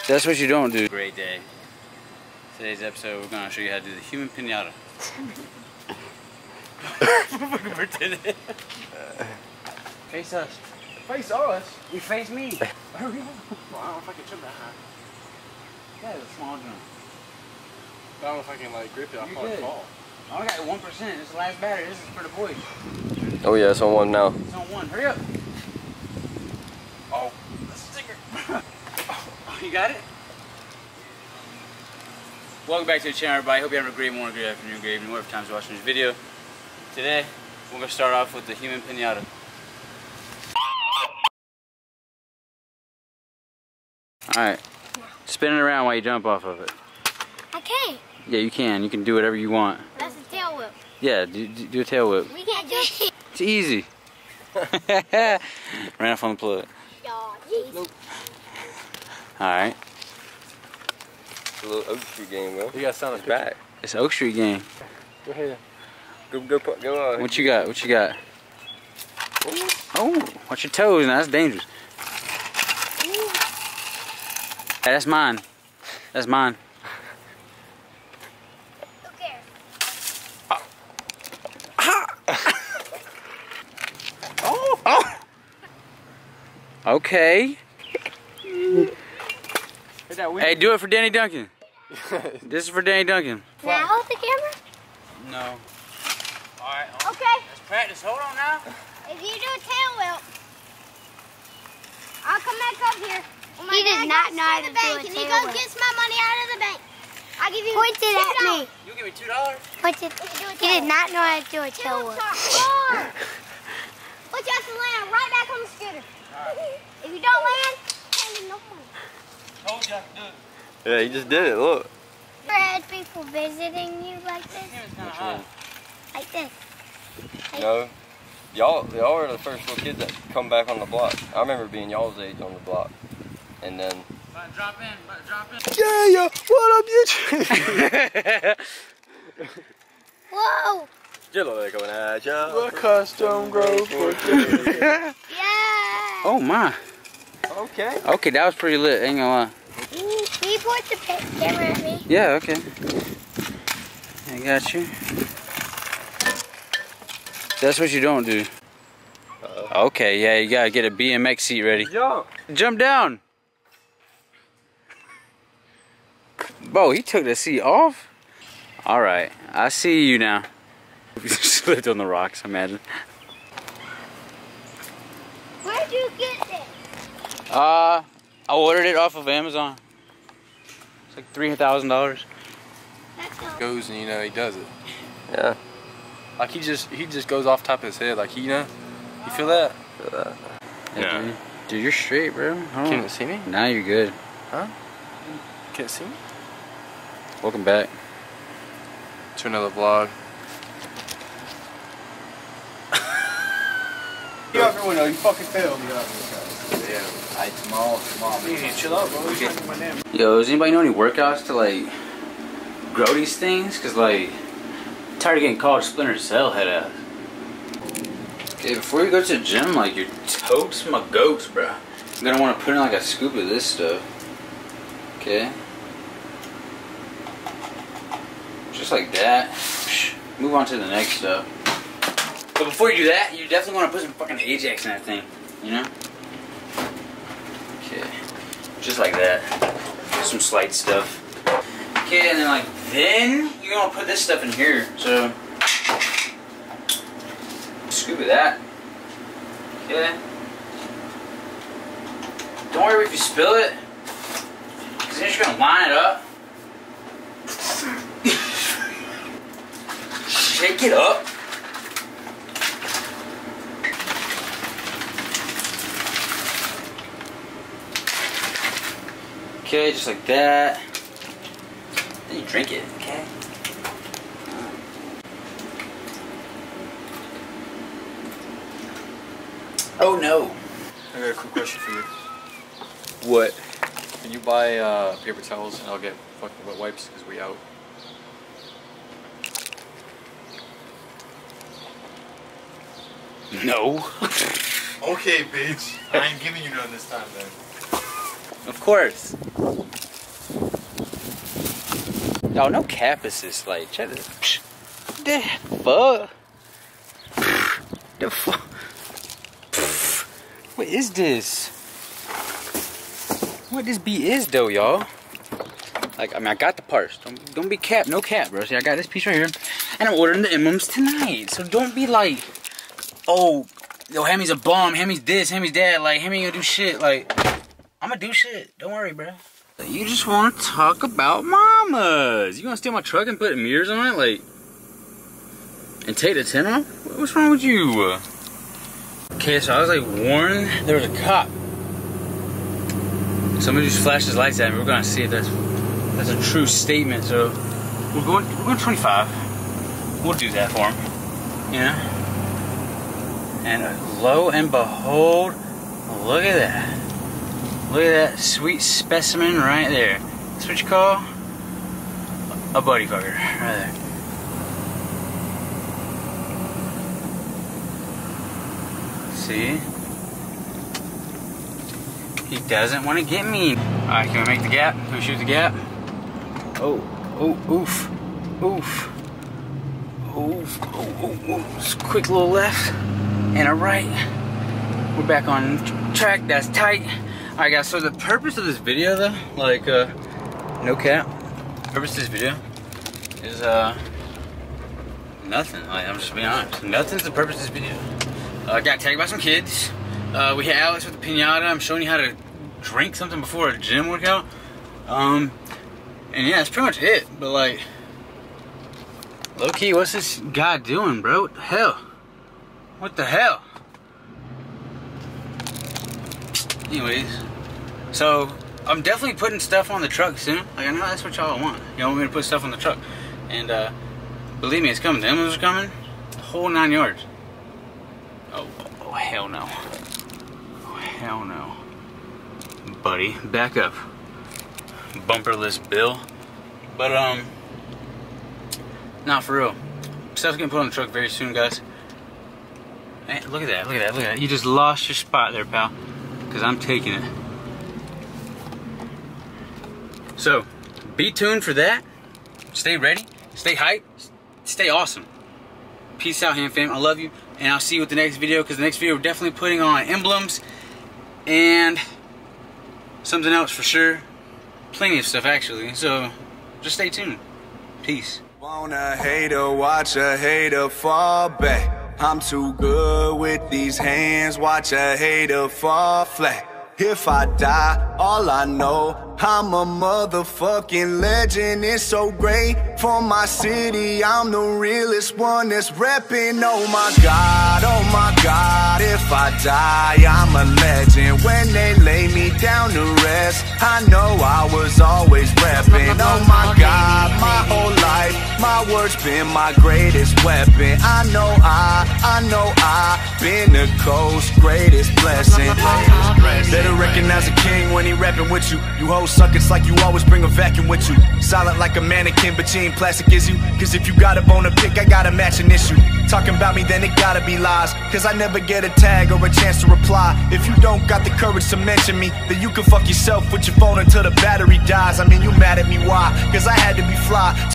That's what you don't do. Great day. Today's episode, we're gonna show you how to do the human pinata. Face us. Face us? You face me. Well, I don't know if I can jump that high. Yeah, it's a small jump. I don't know if I can like grip it. I'll probably fall. I only got 1%. This is the last battery. This is for the boys. Oh yeah, it's on 1 now. It's on 1. Hurry up. Oh, that's a sticker. Oh, you got it? Welcome back to the channel, everybody. Hope you're having a great morning, great afternoon, great evening, whatever time you're watching this video. Today, we're going to start off with the human pinata. Alright. Spin it around while you jump off of it. Okay. Yeah, you can. You can do whatever you want. That's a tail whip. Yeah, do a tail whip. We can't do it. It's easy. Ran off on the plug. Nope. Alright. It's a little Oak Street game, bro. You got sound It's back. It's Oak Street game. Go ahead. Go on. What you got? What you got? Oh, watch your toes now. That's dangerous. Hey, that's mine. That's mine. Who cares? Oh. Okay. Hey, do it for Danny Duncan. This is for Danny Duncan. Can I hold the camera? No. Alright. Okay. Let's practice. Hold on now. If you do a tail whip, I'll come back up here. He does not know how to do a tail whip. Can you go get my money out of the bank? I'll give you $2. Point it at me. You give me $2? Point it. He did not know how to do a tail whip. But you have to land right back on the scooter. Right. If you don't land, no money. Told you I could do it. Yeah, you just did it. Look. Ever had people visiting you like this? Like this? Like No. Y'all were the first little kids that come back on the block. I remember being y'all's age on the block. And then... Drop in. Yeah, what up, YouTube? whoa! Jello going at ya. What custom grove for Yeah! Oh my. Okay. Okay, that was pretty lit. Ain't gonna lie. Can you point the camera at me? Yeah, okay. I got you. That's what you don't do. Okay, yeah, you gotta get a BMX seat ready. Jump. Jump down. Bo, he took the seat off. All right, I see you now. You slipped on the rocks, imagine. Where'd you get this? I ordered it off of Amazon. It's like $3,000. goes and he does it. Yeah. Like he just goes off top of his head. Like you feel that? Feel that. Yeah. Dude, you're straight, bro. Can you see me? Now you're good. Huh? Can't see me? Welcome back to another vlog. You everyone know you fucking failed me up. Yeah. I small. You need to chill out, bro. Yo, does anybody know any workouts to like grow these things? Cause like, I'm tired of getting called Splinter Cell head ass. Okay, before you go to the gym, like your totes my goats, bro. You're gonna want to put in like a scoop of this stuff. Okay. Just like that. Move on to the next stuff. But before you do that, you definitely want to put some fucking Ajax in that thing. You know? Okay. Just like that. Some slight stuff. Okay, and then you're gonna put this stuff in here. So scoop of that. Okay. Don't worry if you spill it, because then you're just gonna line it up. Shake it up. Okay, just like that. Then you drink it, okay? Oh no. I got a quick question for you. What? Can you buy paper towels and I'll get fucking wet wipes because we out? No. Okay, bitch. I ain't giving you none this time, then. Of course. Y'all, no cap is this, like, check this. The fuck? The fuck? What is this? What this beat is though, y'all? Like, I mean, I got the parts. Don't be cap, no cap, bro. See, I got this piece right here, and I'm ordering the emblems tonight. So don't be like, oh, yo, Hemi's a bum, Hemi's this, Hemi's that. Like, Hemi gonna do shit. Like, I'm gonna do shit. Don't worry, bro. You just want to talk about mamas. You gonna steal my truck and put mirrors on it, like, and take the tent off? What's wrong with you? Okay, so I was like warned there was a cop. Somebody just flashed his lights at me. We're gonna see if that's a true statement. So we're going 25. We'll do that for him. Yeah. And lo and behold, look at that. Look at that sweet specimen right there. That's what you call a buddy fucker, right there. See? He doesn't want to get me. Alright, can we make the gap? Can we shoot the gap? Oh, oof. Oof. Oof. Oh. Just a quick little left and a right. We're back on track. That's tight. Alright guys, so the purpose of this video though, like, no cap, the purpose of this video is, nothing. Like, I'm just being honest. Nothing's the purpose of this video. I got tagged by some kids. We had Alex with the pinata. I'm showing you how to drink something before a gym workout. And yeah, that's pretty much it. But like, low key, what's this guy doing, bro? What the hell? What the hell? Anyways, so I'm definitely putting stuff on the truck soon. Like, I know that's what y'all want. Y'all want me to put stuff on the truck. And believe me, it's coming. The emblems are coming. The whole 9 yards. Oh, hell no. Oh, hell no. Buddy, back up. Bumperless Bill. But, nah, for real. Stuff's getting put on the truck very soon, guys. Hey, look at that, look at that, look at that. You just lost your spot there, pal. Because I'm taking it. So, be tuned for that. Stay ready. Stay hyped. Stay awesome. Peace out, Ham Fam. I love you. And I'll see you with the next video, because the next video we're definitely putting on emblems and something else for sure. Plenty of stuff actually. So just stay tuned. Peace. Wanna hater, watch a hater fall back. I'm too good with these hands, watch a hater fall flat. If I die, all I know, I'm a motherfucking legend. It's so great for my city. I'm the realest one that's reppin'. Oh my God, if I die, I'm a legend. When they lay me down to rest, I know I was always reppin'. Oh my God, my whole life, my words been my greatest weapon. I know I been the coast's greatest blessing. Better recognize a king when he rapping with you. You hoes suck, it's like you always bring a vacuum with you. Silent like a mannequin, but you ain't plastic, is you? Cause if you got a bone to pick, I got a matching issue. Talking about me, then it gotta be lies. Cause I never get a tag or a chance to reply. If you don't got the courage to mention me, then you can fuck yourself with your phone until the battery dies. I mean, you mad at me, why? Cause I had to be fly.